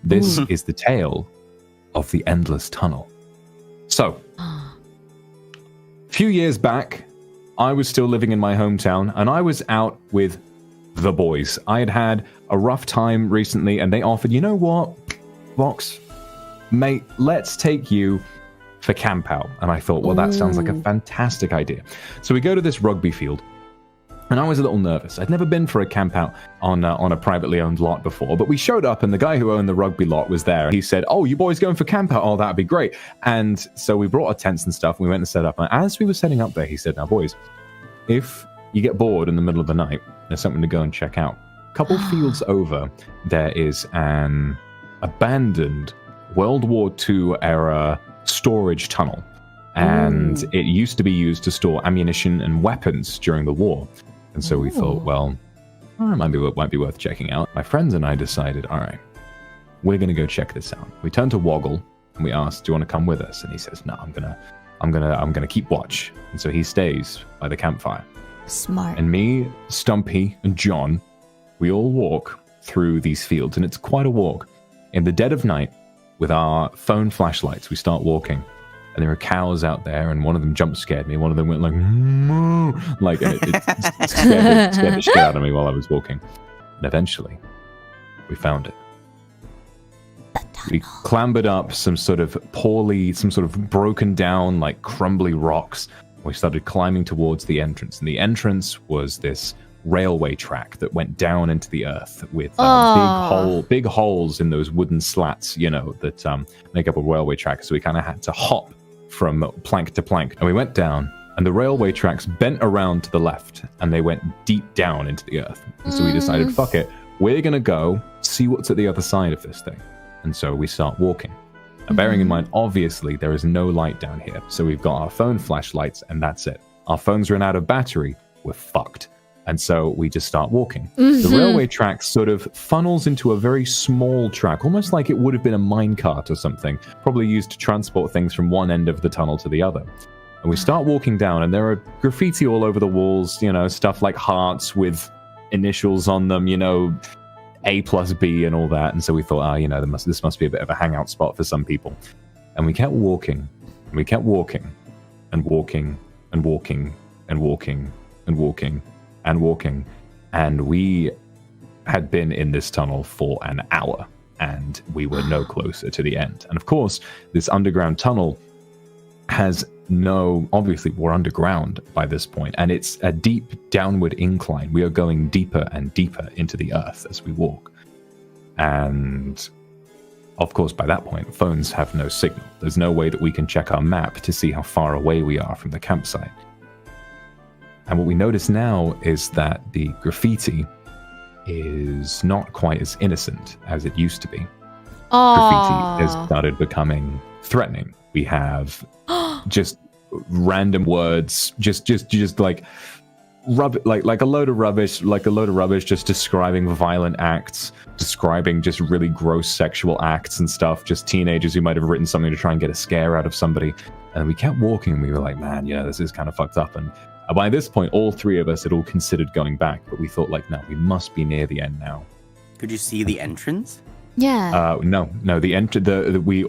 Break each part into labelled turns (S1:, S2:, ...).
S1: This is the tale of the endless tunnel. So, a few years back, I was still living in my hometown, and I was out with the boys. I had had a rough time recently, and they offered, you know what, Vox, mate, let's take you for camp out. And I thought, well, that sounds like a fantastic idea. So we go to this rugby field, and I was a little nervous. I'd never been for a camp out on a privately owned lot before, but we showed up, and the guy who owned the rugby lot was there. He said, oh, you boys going for camp out? Oh, that'd be great. And so we brought our tents and stuff, and we went and set up. And as we were setting up there, he said, now, boys, if you get bored in the middle of the night, there's something to go and check out. A couple fields over, there is an abandoned World War II era storage tunnel. And it used to be used to store ammunition and weapons during the war. And so we thought, well, it might be worth checking out. My friends and I decided, all right, we're going to go check this out. We turned to Woggle and we asked, do you want to come with us? And he says, no, I'm gonna keep watch. And so he stays by the campfire.
S2: Smart.
S1: And me, Stumpy, and John, we all walk through these fields, and it's quite a walk. In the dead of night, with our phone flashlights, we start walking. And there are cows out there, and one of them jump scared me. One of them went like, moo, like, and it scared the shit out of me while I was walking. And eventually, we found it. We clambered up some sort of broken down, like crumbly rocks. We started climbing towards the entrance, and the entrance was this railway track that went down into the earth with big holes in those wooden slats, that make up a railway track. So we kind of had to hop from plank to plank, and we went down, and the railway tracks bent around to the left, and they went deep down into the earth. And so we decided, fuck it, we're gonna go see what's at the other side of this thing. And so we start walking. And bearing in mind, obviously, there is no light down here. So we've got our phone flashlights, and that's it. Our phones run out of battery, we're fucked. And so we just start walking. The railway track sort of funnels into a very small track, almost like it would have been a minecart or something, probably used to transport things from one end of the tunnel to the other. And we start walking down, and there are graffiti all over the walls, stuff like hearts with initials on them, A+B and all that. And so we thought, this must be a bit of a hangout spot for some people. And we kept walking, and we kept walking, and walking, and walking, and walking, and walking, and walking. And we had been in this tunnel for an hour, and we were no closer to the end. And of course, this underground tunnel has obviously we're underground by this point, and it's a deep downward incline. We are going deeper and deeper into the earth as we walk. And of course, by that point, phones have no signal. There's no way that we can check our map to see how far away we are from the campsite. And what we notice now is that the graffiti is not quite as innocent as it used to be. Graffiti has started becoming threatening. We have just random words, just like a load of rubbish, just describing violent acts, describing just really gross sexual acts and stuff. Just teenagers who might have written something to try and get a scare out of somebody. And we kept walking, and we were like, man, this is kind of fucked up. And by this point, all three of us had all considered going back, but we thought, like, no, we must be near the end now.
S3: Could you see the entrance?
S2: Yeah.
S1: No.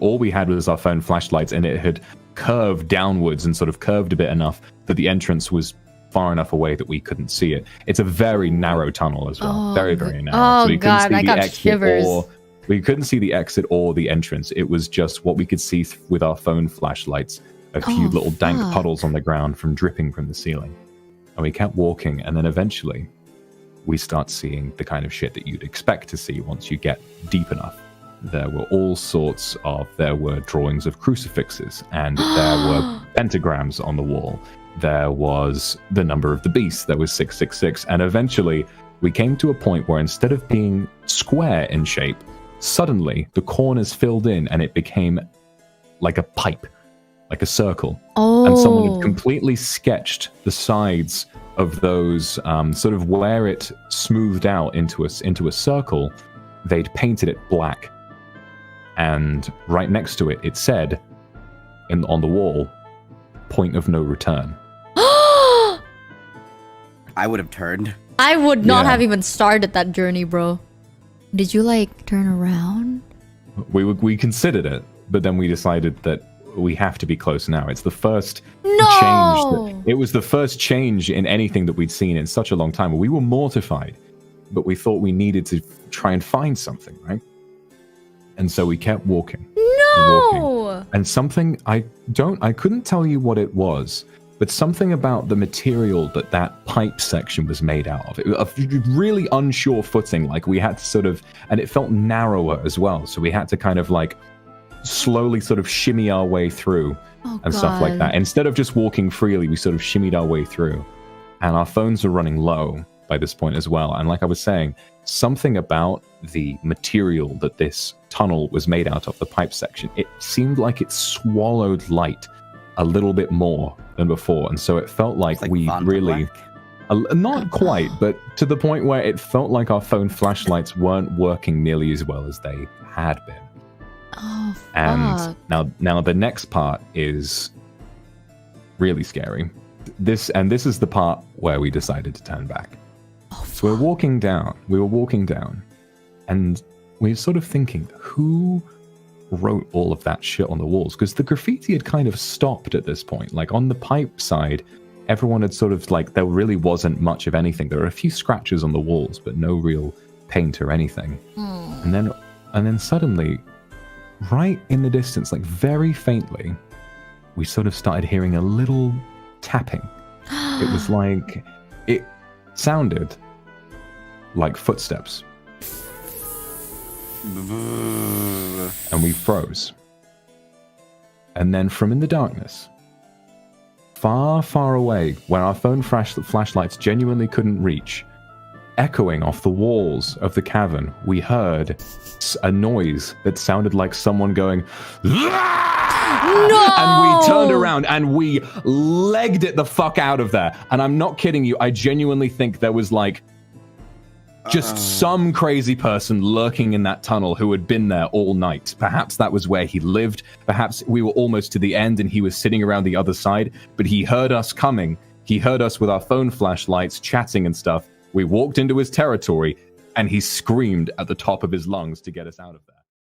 S1: All we had was our phone flashlights, and it had curved downwards and sort of curved a bit enough that the entrance was far enough away that we couldn't see it. It's a very narrow tunnel as well. Very, very narrow.
S2: Oh, so God, I got shivers.
S1: We couldn't see the exit or the entrance. It was just what we could see with our phone flashlights. A few little dank puddles on the ground from dripping from the ceiling. And we kept walking, and then eventually we start seeing the kind of shit that you'd expect to see once you get deep enough. There were there were drawings of crucifixes, and there were pentagrams on the wall. There was the number of the beast. There was 666. And eventually we came to a point where instead of being square in shape, suddenly the corners filled in, and it became like a pipe, like a circle. And someone had completely sketched the sides of those, sort of where it smoothed out into a circle. They'd painted it black, and right next to it, it said on the wall, "Point of no return."
S3: I would have turned.
S2: I would not have even started that journey, bro. Did you turn around?
S1: We considered it, but then we decided that we have to be close now. It's the first
S2: No!
S1: it was the first change in anything that we'd seen in such a long time. We were mortified, but we thought we needed to try and find something, right? And so we kept walking.
S2: No!
S1: And something I couldn't tell you what it was, but something about the material that pipe section was made out of. It was a really unsure footing, like we had to sort of, and it felt narrower as well. So we had to kind of like slowly sort of shimmy our way through and stuff like that. Instead of just walking freely, we sort of shimmied our way through. And our phones were running low by this point as well. And like I was saying, something about the material that this tunnel was made out of, the pipe section, it seemed like it swallowed light a little bit more than before. And so it felt like we really... not quite, but to the point where it felt like our phone flashlights weren't working nearly as well as they had been.
S2: Oh, fuck.
S1: And now the next part is really scary. This is the part where we decided to turn back.
S2: Oh,
S1: so we were walking down, and we were sort of thinking, who wrote all of that shit on the walls? Because the graffiti had kind of stopped at this point. Like on the pipe side, everyone had sort of like, there really wasn't much of anything. There were a few scratches on the walls, but no real paint or anything. And then suddenly, right in the distance, like very faintly, we sort of started hearing a little tapping. It was like, it sounded like footsteps. And we froze. And then from in the darkness, far, far away, where our phone flashlights genuinely couldn't reach, echoing off the walls of the cavern, we heard a noise that sounded like someone going,
S2: No!
S1: And we turned around and we legged it the fuck out of there. And I'm not kidding you. I genuinely think there was like just some crazy person lurking in that tunnel who had been there all night. Perhaps that was where he lived. Perhaps we were almost to the end and he was sitting around the other side, but he heard us coming. He heard us with our phone flashlights chatting and stuff. We walked into his territory and he screamed at the top of his lungs to get us out of there.